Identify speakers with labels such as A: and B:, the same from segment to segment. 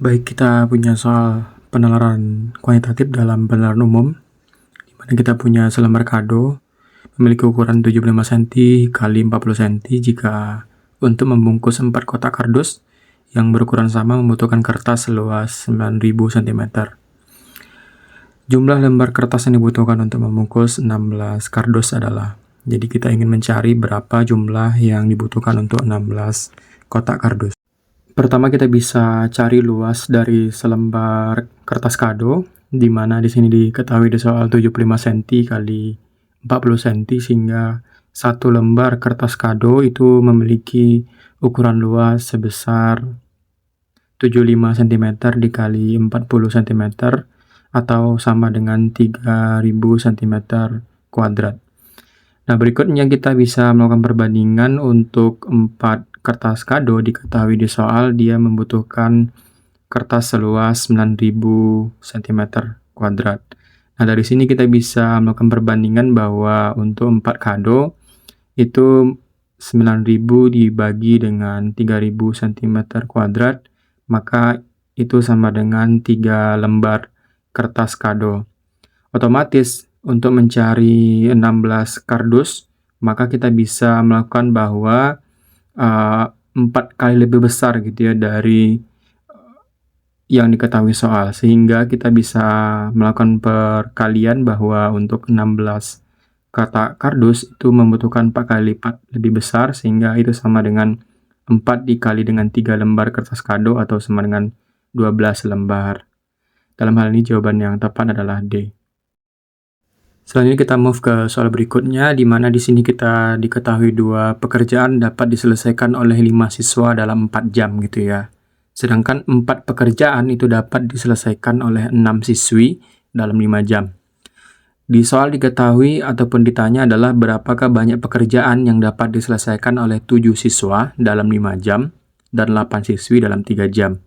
A: Baik, kita punya soal penalaran kuantitatif dalam penalaran umum, di mana kita punya selembar kado memiliki ukuran 75 cm kali 40 cm jika untuk membungkus 4 kotak kardus yang berukuran sama membutuhkan kertas seluas 9000 cm. Jumlah lembar kertas yang dibutuhkan untuk membungkus 16 kardus adalah, jadi kita ingin mencari berapa jumlah yang dibutuhkan untuk 16 kotak kardus. Pertama kita bisa cari luas dari selembar kertas kado, di mana di sini diketahui di soal 75 cm kali 40 cm, sehingga satu lembar kertas kado itu memiliki ukuran luas sebesar 75 cm dikali 40 cm atau sama dengan 3000 cm kuadrat. Nah, berikutnya kita bisa melakukan perbandingan untuk 4 kertas kado. Diketahui di soal dia membutuhkan kertas seluas 9000 cm kuadrat. Nah, dari sini kita bisa melakukan perbandingan bahwa untuk 4 kado itu 9000 dibagi dengan 3000 cm kuadrat, maka itu sama dengan 3 lembar kertas kado. Otomatis untuk mencari 16 kardus, maka kita bisa melakukan bahwa 4 kali lebih besar gitu ya dari yang diketahui soal, sehingga kita bisa melakukan perkalian bahwa untuk 16 kotak kardus itu membutuhkan 4 kali lipat lebih besar, sehingga itu sama dengan 4 dikali dengan 3 lembar kertas kado atau sama dengan 12 lembar. Dalam hal ini jawaban yang tepat adalah D. Selanjutnya kita move ke soal berikutnya, di mana di sini kita diketahui 2 pekerjaan dapat diselesaikan oleh 5 siswa dalam 4 jam gitu ya. Sedangkan 4 pekerjaan itu dapat diselesaikan oleh 6 siswi dalam 5 jam. Di soal diketahui ataupun ditanya adalah berapakah banyak pekerjaan yang dapat diselesaikan oleh 7 siswa dalam 5 jam dan 8 siswi dalam 3 jam.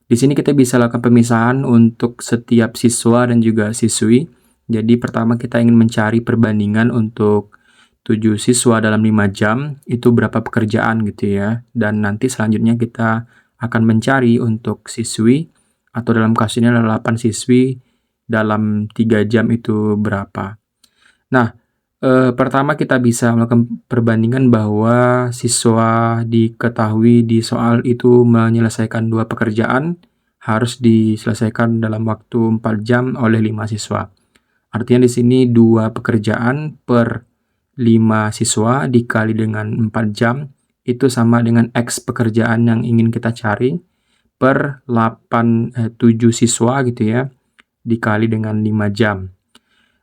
A: Di sini kita bisa lakukan pemisahan untuk setiap siswa dan juga siswi. Jadi pertama kita ingin mencari perbandingan untuk 7 siswa dalam 5 jam, itu berapa pekerjaan gitu ya. Dan nanti selanjutnya kita akan mencari untuk siswi, atau dalam kasus ini adalah 8 siswi, dalam 3 jam itu berapa. Nah, pertama kita bisa melakukan perbandingan bahwa siswa diketahui di soal itu menyelesaikan 2 pekerjaan, harus diselesaikan dalam waktu 4 jam oleh 5 siswa. Artinya di sini 2 pekerjaan per 5 siswa dikali dengan 4 jam, itu sama dengan X pekerjaan yang ingin kita cari, per 7 siswa gitu ya, dikali dengan 5 jam.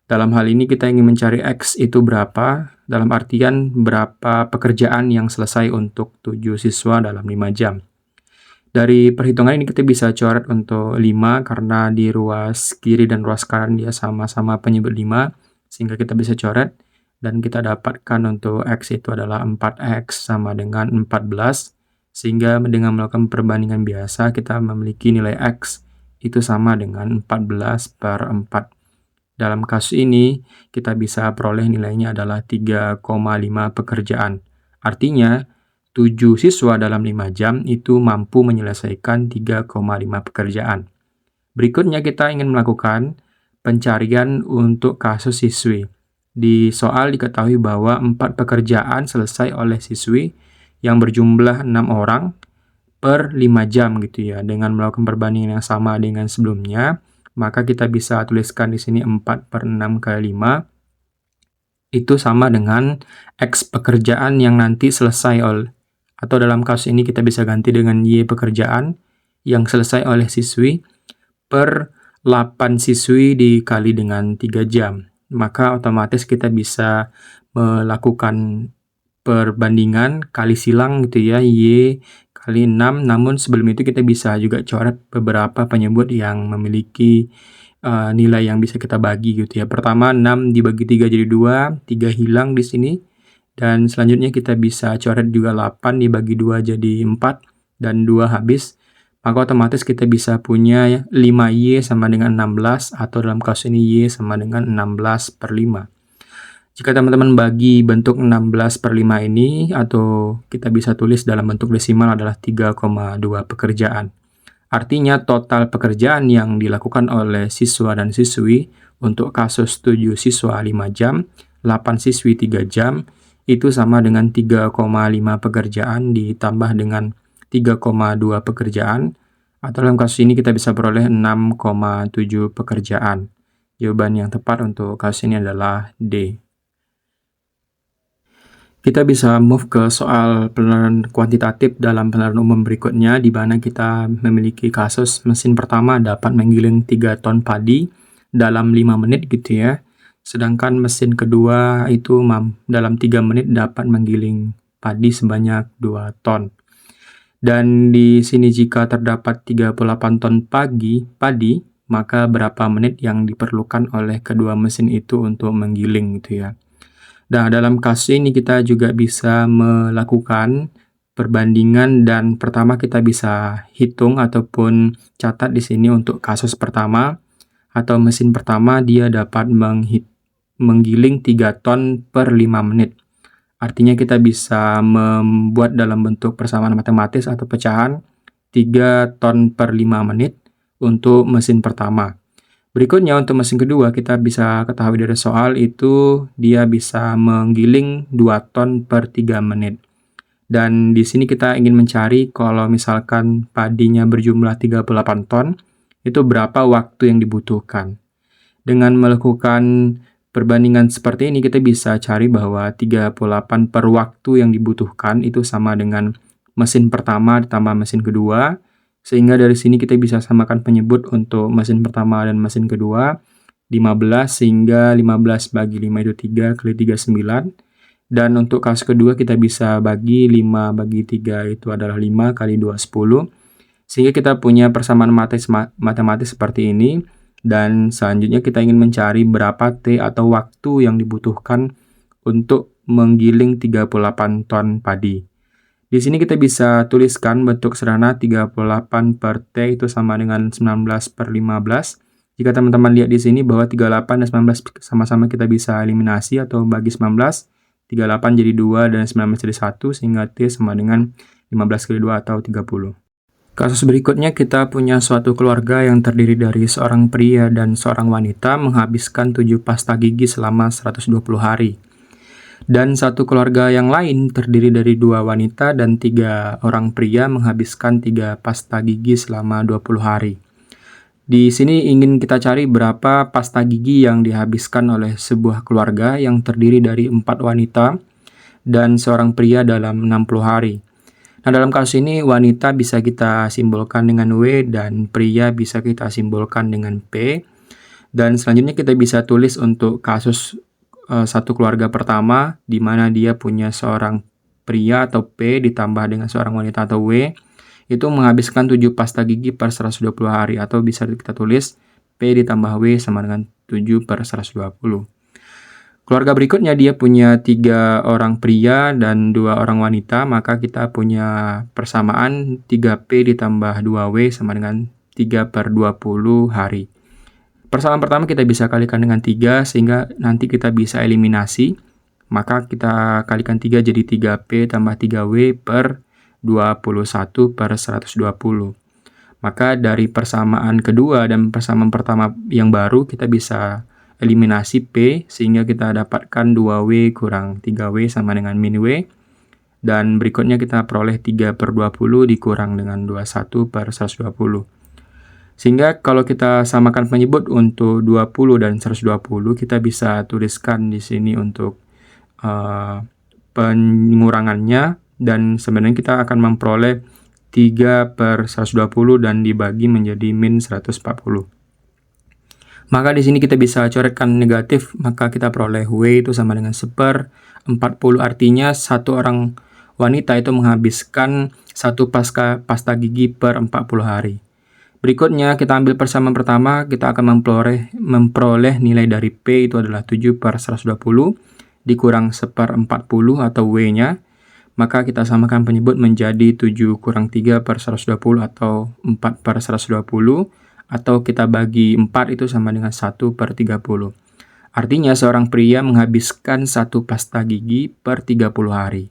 A: Dalam hal ini kita ingin mencari X itu berapa, dalam artian berapa pekerjaan yang selesai untuk 7 siswa dalam 5 jam. Dari perhitungan ini kita bisa coret untuk 5 karena di ruas kiri dan ruas kanan dia sama-sama penyebut 5, sehingga kita bisa coret dan kita dapatkan untuk X itu adalah 4X sama dengan 14, sehingga dengan melakukan perbandingan biasa kita memiliki nilai X itu sama dengan 14 per 4. Dalam kasus ini, kita bisa peroleh nilainya adalah 3,5 pekerjaan. Artinya, 7 siswa dalam 5 jam itu mampu menyelesaikan 3,5 pekerjaan. Berikutnya kita ingin melakukan pencarian untuk kasus siswi. Di soal diketahui bahwa 4 pekerjaan selesai oleh siswi yang berjumlah 6 orang per 5 jam gitu ya. Dengan melakukan perbandingan yang sama dengan sebelumnya, maka kita bisa tuliskan di sini 4 per 6 kali 5, itu sama dengan X pekerjaan yang nanti selesai oleh, atau dalam kasus ini kita bisa ganti dengan Y pekerjaan yang selesai oleh siswi, per 8 siswi dikali dengan 3 jam. Maka otomatis kita bisa melakukan perbandingan kali silang gitu ya, Y kali 6, namun sebelum itu kita bisa juga coret beberapa penyebut yang memiliki nilai yang bisa kita bagi gitu ya. Pertama 6 dibagi 3 jadi 2, 3 hilang di sini, dan selanjutnya kita bisa coret juga 8 dibagi 2 jadi 4, dan 2 habis, maka otomatis kita bisa punya 5Y sama dengan 16, atau dalam kasus ini Y sama dengan 16 per 5. Jika teman-teman bagi bentuk 16 per 5 ini, atau kita bisa tulis dalam bentuk desimal adalah 3,2 pekerjaan. Artinya total pekerjaan yang dilakukan oleh siswa dan siswi untuk kasus 7 siswa 5 jam, 8 siswi 3 jam, itu sama dengan 3,5 pekerjaan ditambah dengan 3,2 pekerjaan, atau dalam kasus ini kita bisa peroleh 6,7 pekerjaan. Jawaban yang tepat untuk kasus ini adalah D. Kita bisa move ke soal penilaian kuantitatif dalam penilaian umum berikutnya, di mana kita memiliki kasus mesin pertama dapat menggiling 3 ton padi dalam 5 menit gitu ya. Sedangkan mesin kedua itu dalam 3 menit dapat menggiling padi sebanyak 2 ton. Dan di sini jika terdapat 38 ton padi, maka berapa menit yang diperlukan oleh kedua mesin itu untuk menggiling gitu ya. Nah, dalam kasus ini kita juga bisa melakukan perbandingan dan pertama kita bisa hitung ataupun catat di sini untuk kasus pertama atau mesin pertama dia dapat menggiling 3 ton per 5 menit. Artinya kita bisa membuat dalam bentuk persamaan matematis atau pecahan 3 ton per 5 menit untuk mesin pertama. Berikutnya untuk mesin kedua kita bisa ketahui dari soal itu dia bisa menggiling 2 ton per 3 menit. Dan di sini kita ingin mencari kalau misalkan padinya berjumlah 38 ton, itu berapa waktu yang dibutuhkan. Dengan melakukan perbandingan seperti ini kita bisa cari bahwa 38 per waktu yang dibutuhkan itu sama dengan mesin pertama ditambah mesin kedua. Sehingga dari sini kita bisa samakan penyebut untuk mesin pertama dan mesin kedua, 15 sehingga 15 bagi 5 itu 3 kali 3 9. Dan untuk kasus kedua kita bisa bagi 5 bagi 3 itu adalah 5 kali 2 10. Sehingga kita punya persamaan matematis seperti ini. Dan selanjutnya kita ingin mencari berapa T atau waktu yang dibutuhkan untuk menggiling 38 ton padi. Di sini kita bisa tuliskan bentuk sederhana 38 per T itu sama dengan 19 per 15. Jika teman-teman lihat di sini bahwa 38 dan 19 sama-sama kita bisa eliminasi atau bagi 19. 38 jadi 2 dan 19 jadi 1 sehingga T sama dengan 15 kali 2 atau 30. Kasus berikutnya kita punya suatu keluarga yang terdiri dari seorang pria dan seorang wanita menghabiskan 7 pasta gigi selama 120 hari. Dan satu keluarga yang lain terdiri dari 2 wanita dan 3 orang pria menghabiskan 3 pasta gigi selama 20 hari. Di sini ingin kita cari berapa pasta gigi yang dihabiskan oleh sebuah keluarga yang terdiri dari 4 wanita dan seorang pria dalam 60 hari. Nah, dalam kasus ini wanita bisa kita simbolkan dengan W dan pria bisa kita simbolkan dengan P. Dan selanjutnya kita bisa tulis untuk kasus satu keluarga pertama, di mana dia punya seorang pria atau P ditambah dengan seorang wanita atau W, itu menghabiskan 7 pasta gigi per 120 hari, atau bisa kita tulis P ditambah W sama dengan 7 per 120. Keluarga berikutnya dia punya 3 orang pria dan 2 orang wanita, maka kita punya persamaan 3P ditambah 2W sama dengan 3 per 20 hari. Persamaan pertama kita bisa kalikan dengan 3 sehingga nanti kita bisa eliminasi. Maka kita kalikan 3 jadi 3P tambah 3W per 21 per 120. Maka dari persamaan kedua dan persamaan pertama yang baru kita bisa eliminasi P sehingga kita dapatkan 2W kurang 3W sama dengan min W. Dan berikutnya kita peroleh 3 per 20 dikurang dengan 21 per 120. Sehingga kalau kita samakan penyebut untuk 20 dan 120, kita bisa tuliskan di sini untuk pengurangannya, dan sebenarnya kita akan memperoleh 3 per 120 dan dibagi menjadi min 140. Maka di sini kita bisa coretkan negatif, maka kita peroleh W itu sama dengan 1/40, artinya satu orang wanita itu menghabiskan 1 pasta gigi per 40 hari. Berikutnya kita ambil persamaan pertama, kita akan memperoleh nilai dari P itu adalah 7 per 120 dikurang 1/40 atau W-nya. Maka kita samakan penyebut menjadi 7 kurang 3 per 120 atau 4 per 120. Atau kita bagi 4 itu sama dengan 1 per 30. Artinya seorang pria menghabiskan 1 pasta gigi per 30 hari.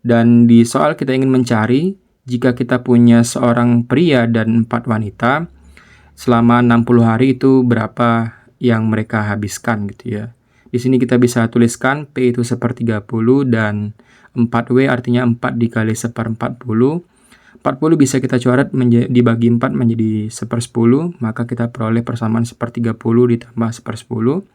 A: Dan di soal kita ingin mencari jika kita punya seorang pria dan 4 wanita, selama 60 hari itu berapa yang mereka habiskan gitu ya. Di sini kita bisa tuliskan P itu 1/30 dan 4W artinya 4 dikali 1/40. 40 bisa kita coret dibagi 4 menjadi 1/10, maka kita peroleh persamaan 1/30 ditambah 1/10.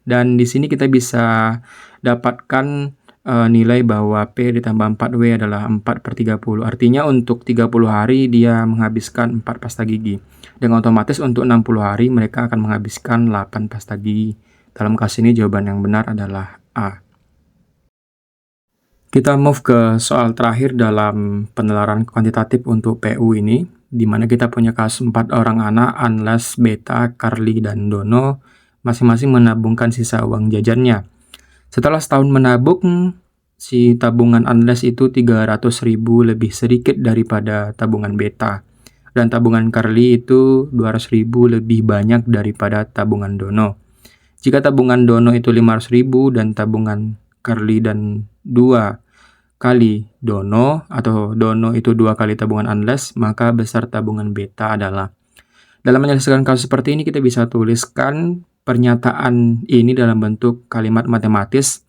A: Dan di sini kita bisa dapatkan nilai bahwa P ditambah 4W adalah 4/30. Artinya untuk 30 hari dia menghabiskan 4 pasta gigi. Dan otomatis untuk 60 hari mereka akan menghabiskan 8 pasta gigi. Dalam kasus ini jawaban yang benar adalah A. Kita move ke soal terakhir dalam penelaran kuantitatif untuk PU ini, di mana kita punya kasus 4 orang anak, Anles, Beta, Carly, dan Dono, masing-masing menabungkan sisa uang jajannya. Setelah setahun menabung, si tabungan Anles itu 300.000 lebih sedikit daripada tabungan Beta. Dan tabungan Carly itu 200.000 lebih banyak daripada tabungan Dono. Jika tabungan Dono itu 500.000 dan tabungan Carly dan 2 kali Dono, atau Dono itu 2 kali tabungan Anles, maka besar tabungan Beta adalah. Dalam menyelesaikan kasus seperti ini, kita bisa tuliskan pernyataan ini dalam bentuk kalimat matematis.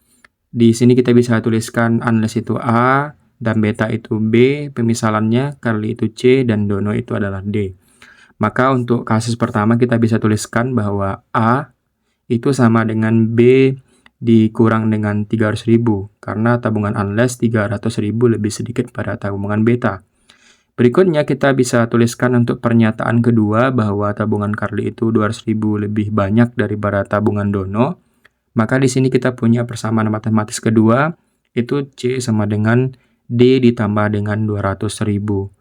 A: Di sini kita bisa tuliskan Anles itu A, dan Beta itu B, pemisalannya Carly itu C, dan Dono itu adalah D. Maka untuk kasus pertama kita bisa tuliskan bahwa A itu sama dengan B dikurang dengan 300.000, karena tabungan Anles 300.000 lebih sedikit pada tabungan Beta. Berikutnya kita bisa tuliskan untuk pernyataan kedua bahwa tabungan Carly itu 200.000 lebih banyak daripada tabungan Dono. Maka di sini kita punya persamaan matematis kedua, itu C sama dengan D ditambah dengan 200.000.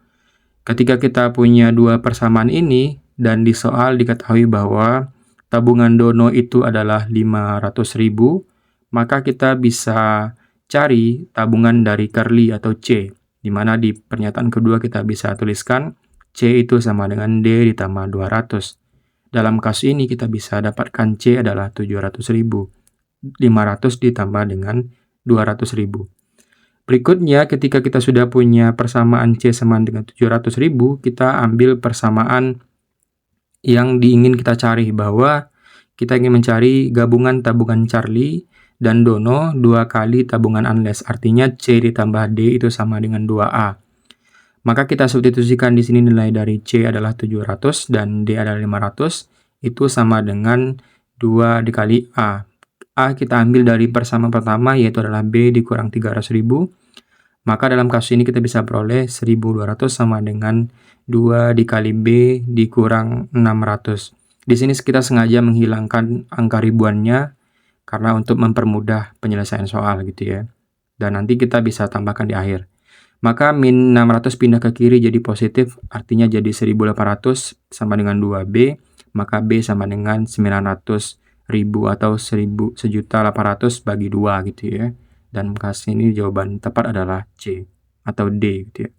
A: Ketika kita punya dua persamaan ini, dan di soal diketahui bahwa tabungan Dono itu adalah 500.000, maka kita bisa cari tabungan dari Carly atau C, di mana di pernyataan kedua kita bisa tuliskan C itu sama dengan D ditambah 200. Dalam kasus ini kita bisa dapatkan C adalah 700.000. 500 ditambah dengan 200.000. Berikutnya, ketika kita sudah punya persamaan C sama dengan 700.000, kita ambil persamaan yang diingin kita cari, bahwa kita ingin mencari gabungan tabungan Carly dan Dono 2 kali tabungan Anles, artinya C ditambah D itu sama dengan 2A. Maka kita substitusikan di sini nilai dari C adalah 700 dan D adalah 500, itu sama dengan 2 dikali A. A kita ambil dari persamaan pertama, yaitu adalah B dikurang 300.000. Maka dalam kasus ini kita bisa peroleh 1.200 sama dengan 2 dikali B dikurang 600. Di sini kita sengaja menghilangkan angka ribuannya, karena untuk mempermudah penyelesaian soal gitu ya. Dan nanti kita bisa tambahkan di akhir. Maka min 600 pindah ke kiri jadi positif, artinya jadi 1.800 sama dengan 2B, maka B sama dengan 900.000 atau 1.800 bagi 2 gitu ya. Dan kasus ini jawaban tepat adalah C atau D gitu ya.